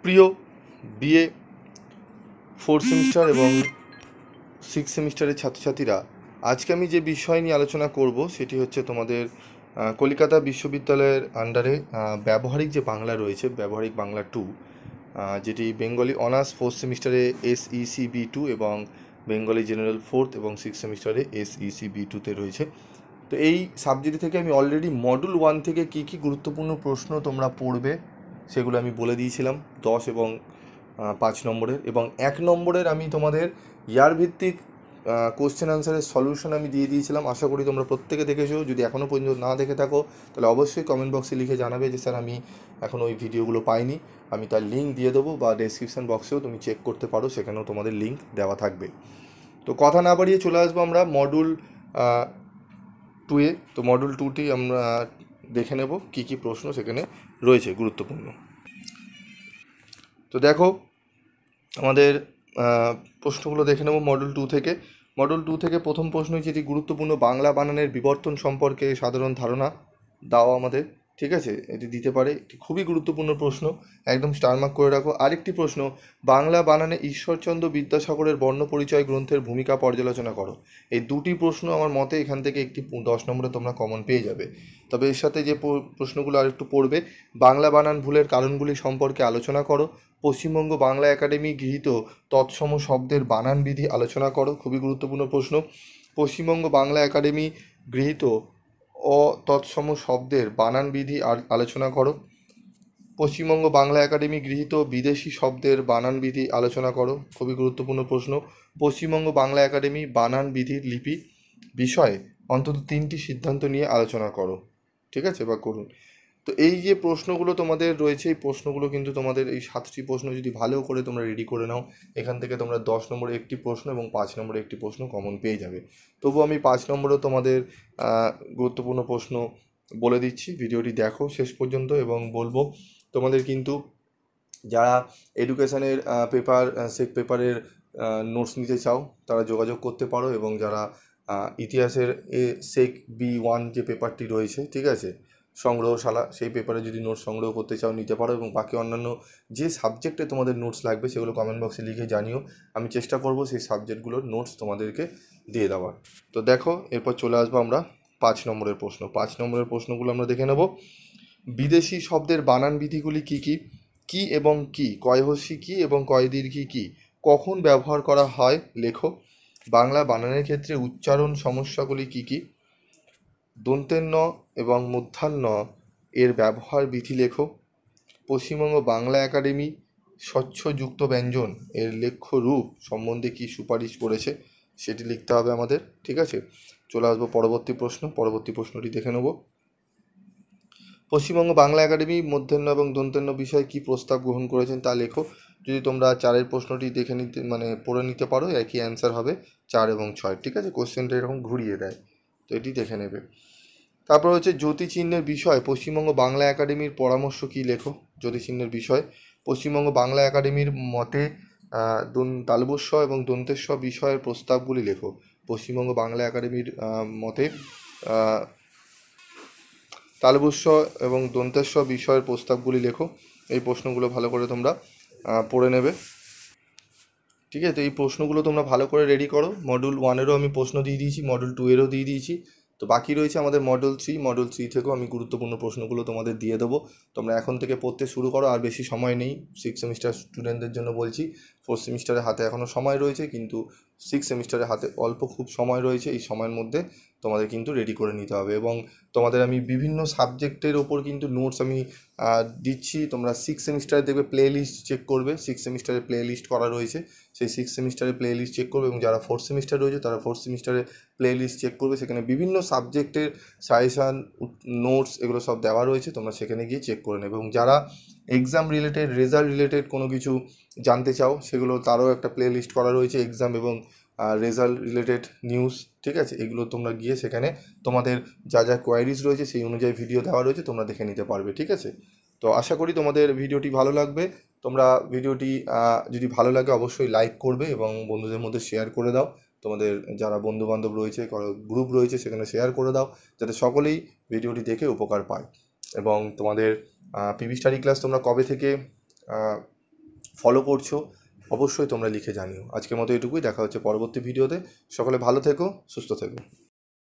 প্রিয় BA 4 semester এবং 6 সেমিস্টারের ছাত্রছাত্রীরা, আজকে আমি যে বিষয় নিয়ে আলোচনা করব সেটি হচ্ছে তোমাদের কলকাতা বিশ্ববিদ্যালয়ের আন্ডারে ব্যবহারিক যে বাংলা রয়েছে, ব্যবহারিক বাংলা 2, যেটি বেঙ্গলি অনার্স 4 সেমিস্টারে SECB2 এবং বেঙ্গলি জেনারেল 4th এবং 6 সেমিস্টারে SECB2তে রয়েছে। তো এই সাবজেক্ট থেকে আমি অলরেডি মডুল 1 থেকে কী কী গুরুত্বপূর্ণ প্রশ্ন তোমরা পড়বে সেগুলো আমি বলে দিয়েছিলাম, 10 এবং 5 নম্বরের, এবং 1 নম্বরের আমি তোমাদের ইয়ার ভিত্তিক কোশ্চেন আনসারের সলিউশন আমি দিয়ে দিয়েছিলাম। আশা করি তোমরা প্রত্যেকে দেখেছো। যদি এখনও পর্যন্ত না দেখে থাকো তাহলে অবশ্যই কমেন্ট বক্সে লিখে জানাবে যে স্যার আমি এখন ওই ভিডিওগুলো পাইনি। আমি তার লিঙ্ক দিয়ে দেবো, বা ডেসক্রিপশান বক্সেও তুমি চেক করতে পারো, সেখানেও তোমাদের লিঙ্ক দেওয়া থাকবে। তো কথা না বাড়িয়ে চলে আসবো আমরা মডুল 2-এ। তো মডুল 2টি আমরা দেখে নেব কী কী প্রশ্ন সেখানে রয়েছে গুরুত্বপূর্ণ। তো দেখো, আমাদের প্রশ্নগুলো দেখে নেব মডেল 2 থেকে। মডেল 2 থেকে প্রথম প্রশ্ন, যেটি গুরুত্বপূর্ণ, বাংলা বানানের বিবর্তন সম্পর্কে সাধারণ ধারণা দাও আমাদের। ঠিক আছে, এটি দিতে পারে, এটি খুবই গুরুত্বপূর্ণ প্রশ্ন, একদম স্টার মার্ক করে রাখো। আরেকটি প্রশ্ন, বাংলা বানানে ঈশ্বরচন্দ্র বিদ্যাসাগরের বর্ণপরিচয় গ্রন্থের ভূমিকা পর্যালোচনা করো। এই দুটি প্রশ্ন আমার মতে এখান থেকে একটি 10 নম্বরে তোমরা কমন পেয়ে যাবে। তবে এর সাথে যে প্রশ্নগুলো আরেকটু পড়বে, বাংলা বানান ভুলের কারণগুলি সম্পর্কে আলোচনা করো। পশ্চিমবঙ্গ বাংলা একাডেমি গৃহীত তৎসম শব্দের বানান বিধি আলোচনা করো, খুবই গুরুত্বপূর্ণ প্রশ্ন। পশ্চিমবঙ্গ বাংলা একাডেমি গৃহীত অতৎসম শব্দের বানান বিধি আলোচনা করো। পশ্চিমবঙ্গ বাংলা একাডেমি গৃহীত বিদেশি শব্দের বানান বিধি আলোচনা করো, খুবই গুরুত্বপূর্ণ প্রশ্ন। পশ্চিমবঙ্গ বাংলা একাডেমি বানান বিধির লিপি বিষয়ে অন্তত 3টি সিদ্ধান্ত নিয়ে আলোচনা করো। ঠিক আছে, বা করুন। তো এই যে প্রশ্নগুলো তোমাদের রয়েছে, এই প্রশ্নগুলো কিন্তু তোমাদের এই 7টি প্রশ্ন যদি ভালো করে তোমরা রেডি করে নাও, এখান থেকে তোমরা 10 নম্বরে একটি প্রশ্ন এবং 5 নম্বরে একটি প্রশ্ন কমন পেয়ে যাবে। তবু আমি 5 নম্বরেও তোমাদের গুরুত্বপূর্ণ প্রশ্ন বলে দিচ্ছি। ভিডিওটি দেখো শেষ পর্যন্ত, এবং বলবো তোমাদের কিন্তু যারা এডুকেশনের সেক পেপারের নোটস নিতে চাও তারা যোগাযোগ করতে পারো, এবং যারা ইতিহাসের সেক B1 যে পেপারটি রয়েছে, ঠিক আছে, সংগ্রহশালা, সেই পেপারে যদি নোটস সংগ্রহ করতে চাও নিতে পারো। এবং বাকি অন্যান্য যে সাবজেক্টে তোমাদের নোটস লাগবে সেগুলো কমেন্ট বক্সে লিখে জানিও, আমি চেষ্টা করব সেই সাবজেক্টগুলোর নোটস তোমাদেরকে দিয়ে দেওয়ার। তো দেখো, এরপর চলে আসবো আমরা 5 নম্বরের প্রশ্ন। 5 নম্বরের প্রশ্নগুলো আমরা দেখে নেব। বিদেশি শব্দের বানান বিধিগুলি কী কী? কি এবং কি, কয়হস্যি কি এবং কয়দীর্ঘী কি, কখন ব্যবহার করা হয় লেখো। বাংলা বানানের ক্ষেত্রে উচ্চারণ সমস্যাগুলি কী কী? দন্তের ন এবং মূর্ধন্য এর ব্যবহার বিধি লেখো। পশ্চিমবঙ্গ বাংলা একাডেমি স্বচ্ছ যুক্ত ব্যঞ্জন এর লেখ্য রূপ সম্বন্ধে কি সুপারিশ করেছে সেটি লিখতে হবে আমাদের। ঠিক আছে, চলে আসবো পরবর্তী প্রশ্ন। পরবর্তী প্রশ্নটি দেখে নেব। পশ্চিমবঙ্গ বাংলা একাডেমি মধ্যাহ্ন এবং দন্তান্ন বিষয়ে কী প্রস্তাব গ্রহণ করেছেন তা লেখো। যদি তোমরা 4-এর প্রশ্নটি দেখে নিতে পড়ে নিতে পারো, একই অ্যান্সার হবে 4 এবং 6। ঠিক আছে, কোশ্চেনটা এরকম ঘুরিয়ে দেয়, তো এটি দেখে নেবে। তারপর হচ্ছে জ্যোতিচিহ্নের বিষয় পশ্চিমবঙ্গ বাংলা একাডেমির পরামর্শ কী লেখো। জ্যোতিচিহ্নের বিষয় পশ্চিমবঙ্গ বাংলা একাডেমির মতে তালবস্য এবং দন্তেস্ব বিষয়ের প্রস্তাবগুলি লেখো। পশ্চিমবঙ্গ বাংলা একাডেমির মতে তালবস্য এবং দন্তেস্ব বিষয়ের প্রস্তাবগুলি লেখো। এই প্রশ্নগুলো ভালো করে তোমরা পড়ে নেবে। ঠিক আছে, তো এই প্রশ্নগুলো তোমরা ভালো করে রেডি করো। মডুল 1-এরও আমি প্রশ্ন দিয়ে দিয়েছি, মডুল 2-এরও দিয়ে দিয়েছি। তো বাকি রয়েছে আমাদের মডেল 3। মডেল 3 থেকেও আমি গুরুত্বপূর্ণ প্রশ্নগুলো তোমাদের দিয়ে দেবো। তোমরা এখন থেকে পড়তে শুরু করো, আর বেশি সময় নেই 6 সেমিস্টার স্টুডেন্টদের জন্য বলছি। 4 সেমিস্টারের হাতে এখনও সময় রয়েছে, কিন্তু 6 সেমিস্টারের হাতে অল্প খুব সময় রয়েছে। এই সময়ের মধ্যে তোমাদের কিন্তু রেডি করে নিতে হবে, এবং তোমাদের আমি বিভিন্ন সাবজেক্টের ওপর কিন্তু নোটস আমি দিচ্ছি। তোমরা 6 সেমিস্টারে দেখবে প্লে লিস্ট চেক করবে, 6 সেমিস্টারে প্লে লিস্ট করা রয়েছে, সেই 6 সেমিস্টারে প্লে লিস্ট চেক করবে। এবং যারা 4 সেমিস্টার রয়েছে তারা 4 সেমিস্টারে প্লে লিস্ট চেক করবে, সেখানে বিভিন্ন সাবজেক্টের সাজেশান, নোটস এগুলো সব দেওয়া রয়েছে, তোমরা সেখানে গিয়ে চেক করে নেবে। এবং যারা এক্সাম রিলেটেড, রেজাল্ট রিলেটেড কোনো কিছু জানতে চাও, সেগুলো তারও একটা প্লে লিস্ট করা রয়েছে, এক্সাম এবং রেজাল্ট রিলেটেড নিউজ। ঠিক আছে, এগুলো তোমরা গিয়ে সেখানে তোমাদের যা যা কোয়ারিজ রয়েছে সেই অনুযায়ী ভিডিও দেওয়া রয়েছে, তোমরা দেখে নিতে পারবে। ঠিক আছে, তো আশা করি তোমাদের ভিডিওটি ভালো লাগবে। তোমরা ভিডিওটি যদি ভালো লাগে অবশ্যই লাইক করবে এবং বন্ধুদের মধ্যে শেয়ার করে দাও। তোমাদের যারা বন্ধুবান্ধব রয়েছে, গ্রুপ রয়েছে, সেখানে শেয়ার করে দাও, যাতে সকলেই ভিডিওটি দেখে উপকার পায়। এবং তোমাদের পিভি স্টাডি ক্লাস তোমরা কবে থেকে ফলো করছো অবশ্যই তোমরা লিখে জানিও। আজকের মতো এটুকুই, দেখা হচ্ছে পরবর্তী ভিডিওতে। সকলে ভালো থেকো, সুস্থ থেকো।